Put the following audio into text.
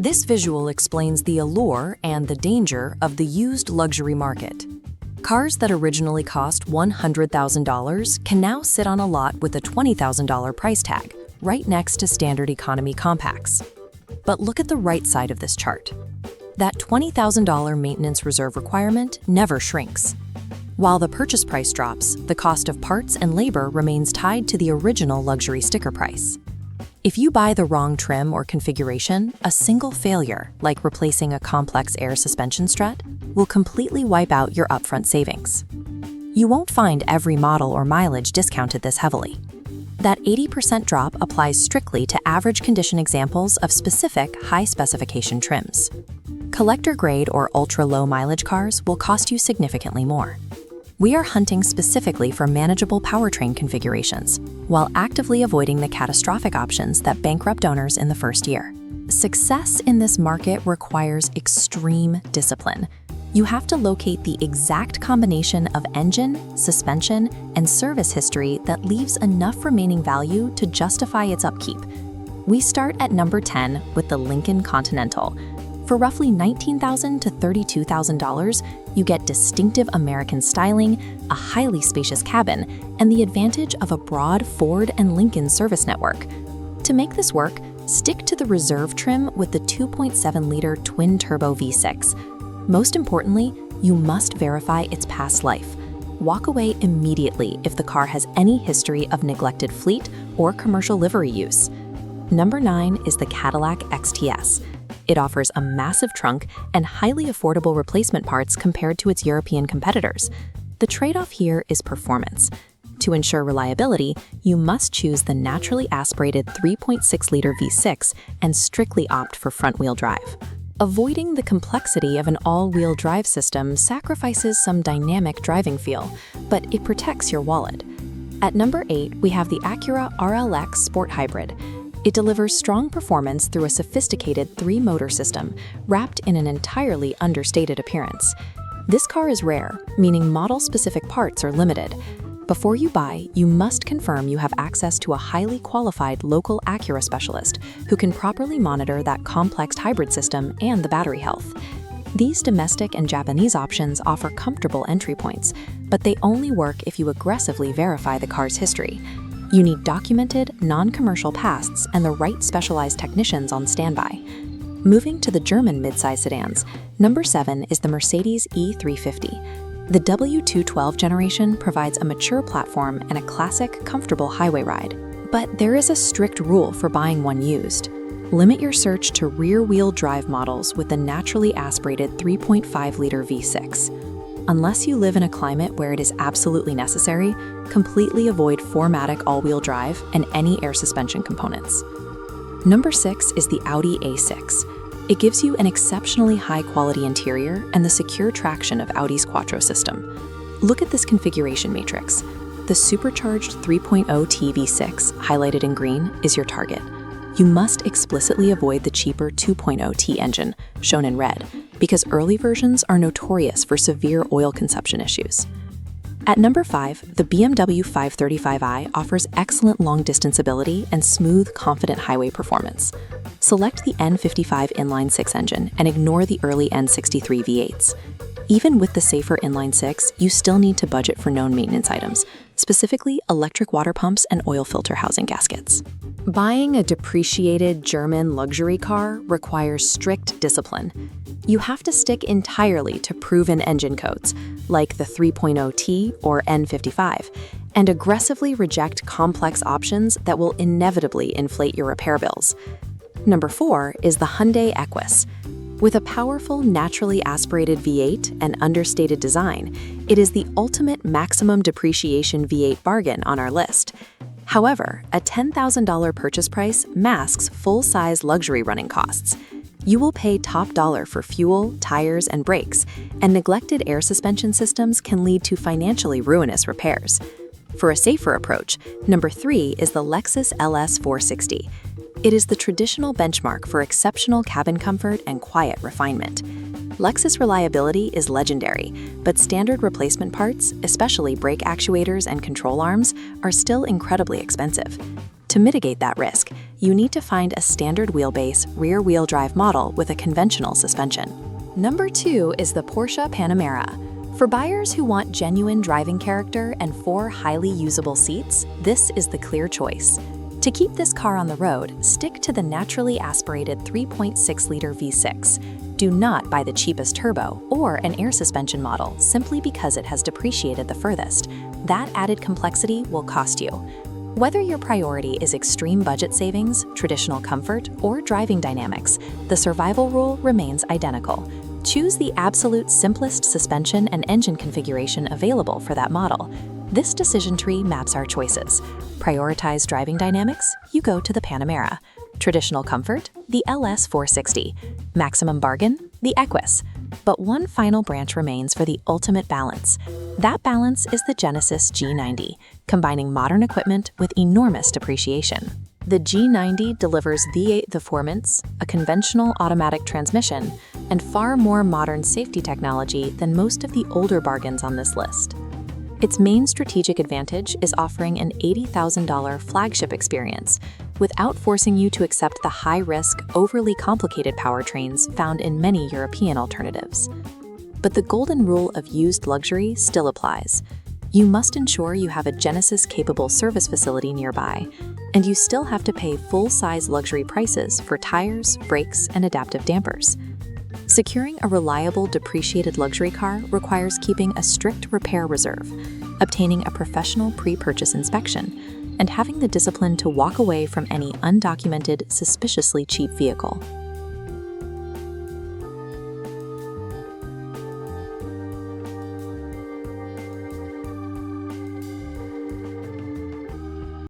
This visual explains the allure and the danger of the used luxury market. Cars that originally cost $100,000 can now sit on a lot with a $20,000 price tag, right next to standard economy compacts. But look at the right side of this chart. That $20,000 maintenance reserve requirement never shrinks. While the purchase price drops, the cost of parts and labor remains tied to the original luxury sticker price. If you buy the wrong trim or configuration, a single failure, like replacing a complex air suspension strut, will completely wipe out your upfront savings. You won't find every model or mileage discounted this heavily. That 80% drop applies strictly to average condition examples of specific high-specification trims. Collector-grade or ultra-low mileage cars will cost you significantly more. We are hunting specifically for manageable powertrain configurations, while actively avoiding the catastrophic options that bankrupt owners in the first year. Success in this market requires extreme discipline. You have to locate the exact combination of engine, suspension, and service history that leaves enough remaining value to justify its upkeep. We start at number 10 with the Lincoln Continental. For roughly $19,000 to $32,000, you get distinctive American styling, a highly spacious cabin, and the advantage of a broad Ford and Lincoln service network. To make this work, stick to the reserve trim with the 2.7-liter twin-turbo V6. Most importantly, you must verify its past life. Walk away immediately if the car has any history of neglected fleet or commercial livery use. Number 9 is the Cadillac XTS. It offers a massive trunk and highly affordable replacement parts compared to its European competitors. The trade-off here is performance. To ensure reliability, you must choose the naturally aspirated 3.6-liter V6 and strictly opt for front-wheel drive. Avoiding the complexity of an all-wheel drive system sacrifices some dynamic driving feel, but it protects your wallet. At number 8, we have the Acura RLX Sport Hybrid. It delivers strong performance through a sophisticated 3-motor system, wrapped in an entirely understated appearance. This car is rare, meaning model-specific parts are limited. Before you buy, you must confirm you have access to a highly qualified local Acura specialist who can properly monitor that complex hybrid system and the battery health. These domestic and Japanese options offer comfortable entry points, but they only work if you aggressively verify the car's history. You need documented, non-commercial pasts and the right specialized technicians on standby. Moving to the German midsize sedans, number 7 is the Mercedes E350. The W212 generation provides a mature platform and a classic, comfortable highway ride. But there is a strict rule for buying one used. Limit your search to rear-wheel drive models with the naturally aspirated 3.5-liter V6. Unless you live in a climate where it is absolutely necessary, completely avoid 4MATIC all-wheel drive and any air suspension components. Number 6 is the Audi A6. It gives you an exceptionally high-quality interior and the secure traction of Audi's Quattro system. Look at this configuration matrix. The supercharged 3.0T V6, highlighted in green, is your target. You must explicitly avoid the cheaper 2.0T engine, shown in red, because early versions are notorious for severe oil consumption issues. At number 5, the BMW 535i offers excellent long-distance ability and smooth, confident highway performance. Select the N55 inline-6 engine and ignore the early N63 V8s. Even with the safer inline-6, you still need to budget for known maintenance items, specifically electric water pumps and oil filter housing gaskets. Buying a depreciated German luxury car requires strict discipline. You have to stick entirely to proven engine codes, like the 3.0T or N55, and aggressively reject complex options that will inevitably inflate your repair bills. Number 4 is the Hyundai Equus. With a powerful, naturally aspirated V8 and understated design, it is the ultimate maximum depreciation V8 bargain on our list. However, a $10,000 purchase price masks full-size luxury running costs. You will pay top dollar for fuel, tires, and brakes, and neglected air suspension systems can lead to financially ruinous repairs. For a safer approach, number 3 is the Lexus LS 460. It is the traditional benchmark for exceptional cabin comfort and quiet refinement. Lexus reliability is legendary, but standard replacement parts, especially brake actuators and control arms, are still incredibly expensive. To mitigate that risk, you need to find a standard wheelbase rear-wheel drive model with a conventional suspension. Number 2 is the Porsche Panamera. For buyers who want genuine driving character and 4 highly usable seats, this is the clear choice. To keep this car on the road, stick to the naturally aspirated 3.6-liter V6. Do not buy the cheapest turbo or an air suspension model simply because it has depreciated the furthest. That added complexity will cost you. Whether your priority is extreme budget savings, traditional comfort, or driving dynamics, the survival rule remains identical. Choose the absolute simplest suspension and engine configuration available for that model. This decision tree maps our choices. Prioritize driving dynamics? You go to the Panamera. Traditional comfort? The LS 460. Maximum bargain? The Equus. But one final branch remains for the ultimate balance. That balance is the Genesis G90, combining modern equipment with enormous depreciation. The G90 delivers V8 performance, a conventional automatic transmission, and far more modern safety technology than most of the older bargains on this list. Its main strategic advantage is offering an $80,000 flagship experience without forcing you to accept the high-risk, overly complicated powertrains found in many European alternatives. But the golden rule of used luxury still applies. You must ensure you have a Genesis-capable service facility nearby, and you still have to pay full-size luxury prices for tires, brakes, and adaptive dampers. Securing a reliable, depreciated luxury car requires keeping a strict repair reserve, obtaining a professional pre-purchase inspection, and having the discipline to walk away from any undocumented, suspiciously cheap vehicle.